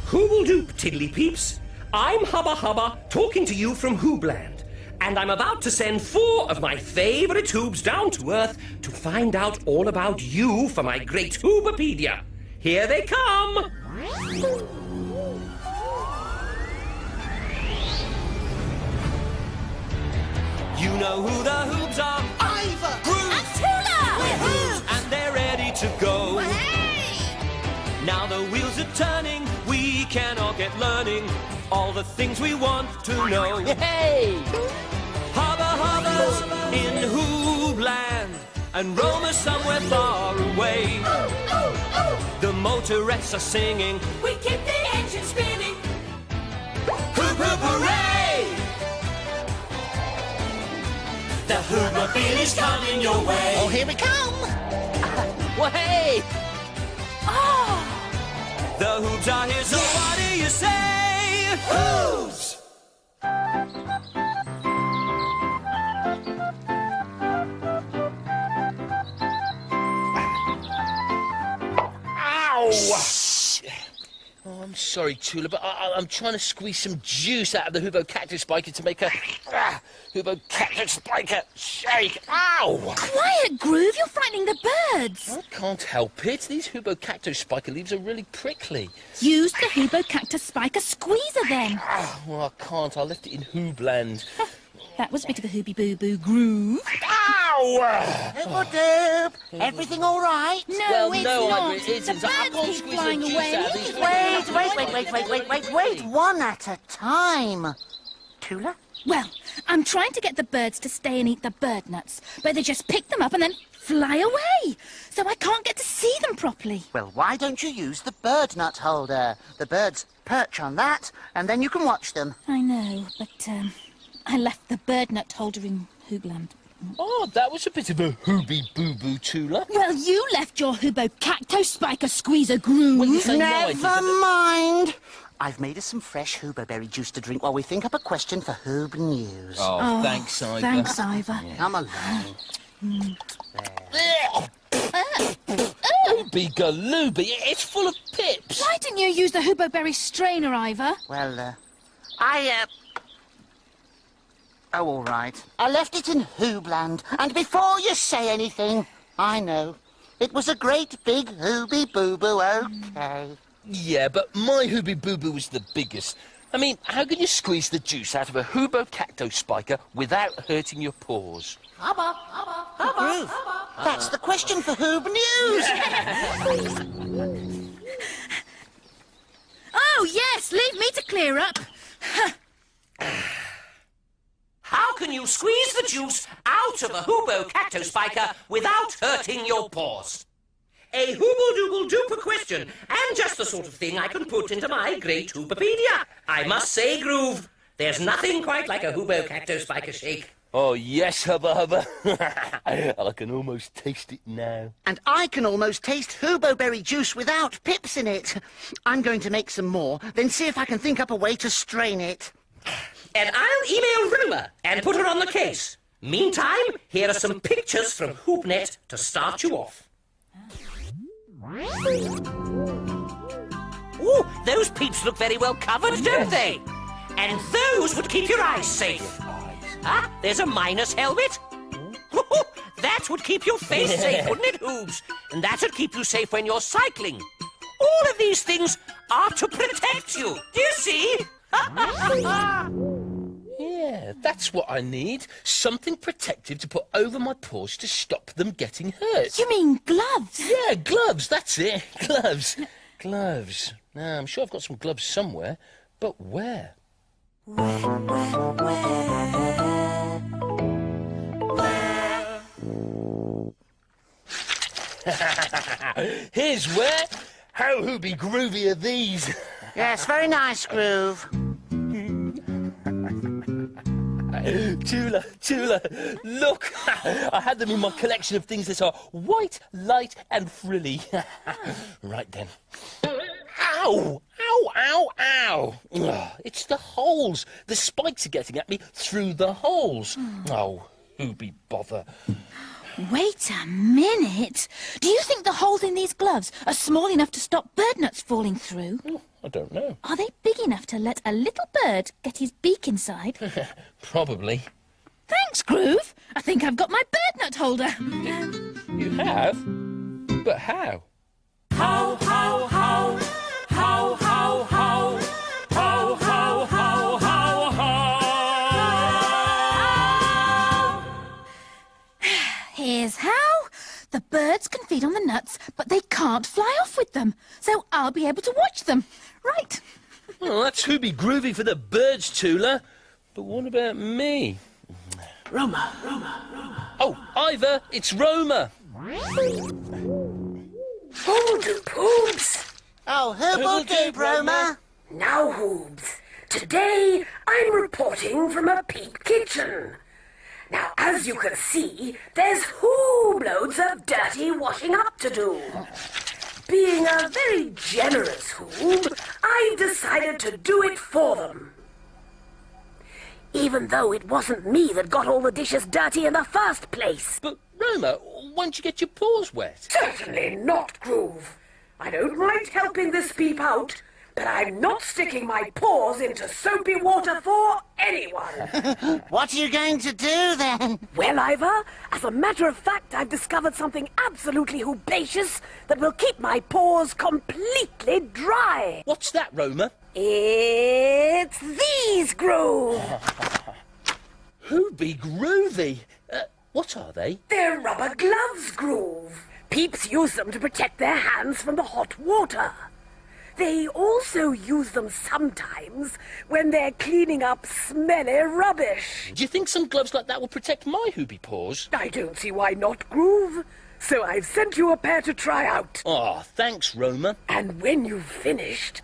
Hooble-doop, tiddly-peeps. I'm Hubba Hubba, talking to you from Hoobland. And I'm about to send 4 of my favourite Hoobs down to Earth to find out all about you for my great Hoobopedia. Here they come! You know who the Hoobs are? Ivor! Groove! And Tula! We're Hoobs! And they're ready to go. Hey! Now the wheels are turning, we can all get learning all the things we want to know. Hey! Hubba Hubba's in Hoobland and Roma's somewhere far away. The motorettes are singing, We keep the engine spinning. hoop hoop hooray! The Hoobopeedia's coming your way. Oh, here we come! Well, hey! Oh! The Hoobs are here, so what do you say? Hoobs! Ow! Oh, I'm sorry, Tula, but I'm trying to squeeze some juice out of the Hoobo cactus spiker to make a Hoobo cactus spiker shake. Ow! Quiet, Groove, you're frightening the birds. I can't help it. These Hoobo cactus spiker leaves are really prickly. Use the Hoobo Cactus Spiker Squeezer then. Well, I can't. I left it in Hoobland. That was a bit of a hooby boo boo, Groove. Ow! Hoobodoop! Everything all right? No, Well, it's no, not. Ivor, it isn't. The I birds can't keep squeeze flying the juice away. out of these. Wait, one at a time. Tula? Well, I'm trying to get the birds to stay and eat the bird nuts, but they just pick them up and then fly away. So I can't get to see them properly. Well, why don't you use the bird nut holder? The birds perch on that, and then you can watch them. I know, but I left the bird nut holder in Hoobland. Oh, that was a bit of a hooby-boo-boo, Tula. Well, you left your Hoobo Cactus Spiker Squeezer, Groove. Well, you say no, I Never didn't. mind. I've made us some fresh hooboberry juice to drink while we think up a question for Hoob News. Oh, thanks, Ivor. Thanks, Ivor. Come along. Ooby galooby, it's full of pips. Why didn't you use the Hooboberry strainer, Ivor? Well, Oh, all right. I left it in Hoobland, and before you say anything, I know. It was a great big hooby-boo-boo, okay. Yeah, but my hooby-boo-boo was the biggest. I mean, how can you squeeze the juice out of a Hoobo cactus spiker without hurting your paws? Groove. That's the question for Hoob News. Oh, yes, leave me to clear up. How can you squeeze the juice out of a Hoobo cactus spiker without hurting your paws? A hooble-dooble-dooper question, and just the sort of thing I can put into my great Hoobopedia. I must say, Groove, there's nothing quite like a Hoobo cactus spiker shake. Oh, yes, Hubba Hubba. I can almost taste it now. And I can almost taste hooboberry juice without pips in it. I'm going to make some more, then see if I can think up a way to strain it. And I'll email Roma and put her on the case. Meantime, here are some pictures from HoopNet to start you off. Ooh, those peeps look very well covered, don't they? And those would keep your eyes safe. Ah, there's a miner's helmet. That would keep your face safe, wouldn't it, Hoobs? And that would keep you safe when you're cycling. All of these things are to protect you. Do you see? Yeah, that's what I need. Something protective to put over my paws to stop them getting hurt. You mean gloves? Yeah, gloves, that's it. Gloves. Gloves. Now, I'm sure I've got some gloves somewhere, but where? Here's where. How hooby groovy are these? Yes, very nice, Groove. Tula, look! I had them in my collection of things that are white, light and frilly. Right then. Ow! Ow, ow, ow! Ugh, it's the holes. The spikes are getting at me through the holes. Oh, who be bother. Wait a minute. Do you think the holes in these gloves are small enough to stop bird nuts falling through? Oh, I don't know. Are they big enough to let a little bird get his beak inside? Probably. Thanks, Groove. I think I've got my bird nut holder. You have? But how? How, how, how, how, how, how, how, how, how, how, how. Here's how. The birds can feed on the nuts, but they can't fly off with them. So I'll be able to watch them. Right. Well, that's Hoobie Groovy for the birds, Tula. But what about me? Roma, Roma, Roma. Oh, Ivor, it's Roma. Hoodoo, Hoobs. Oh, who'll do, Roma? Now, Hoobs, today I'm reporting from a peep kitchen. Now, as you can see, there's loads of dirty washing up to do. Being a very generous Hoob, I've decided to do it for them. Even though it wasn't me that got all the dishes dirty in the first place. But, Roma, won't you get your paws wet? Certainly not, Groove. I don't mind helping this peep out, but I'm not sticking my paws into soapy water for anyone. What are you going to do, then? Well, Ivor, as a matter of fact, I've discovered something absolutely hoobacious that will keep my paws completely dry. What's that, Roma? It's these, Groove. Hoobie Groovy. What are they? They're rubber gloves, Groove. Peeps use them to protect their hands from the hot water. They also use them sometimes when they're cleaning up smelly rubbish. Do you think some gloves like that will protect my Hoobie paws? I don't see why not, Groove. So I've sent you a pair to try out. Oh, thanks, Roma. And when you've finished,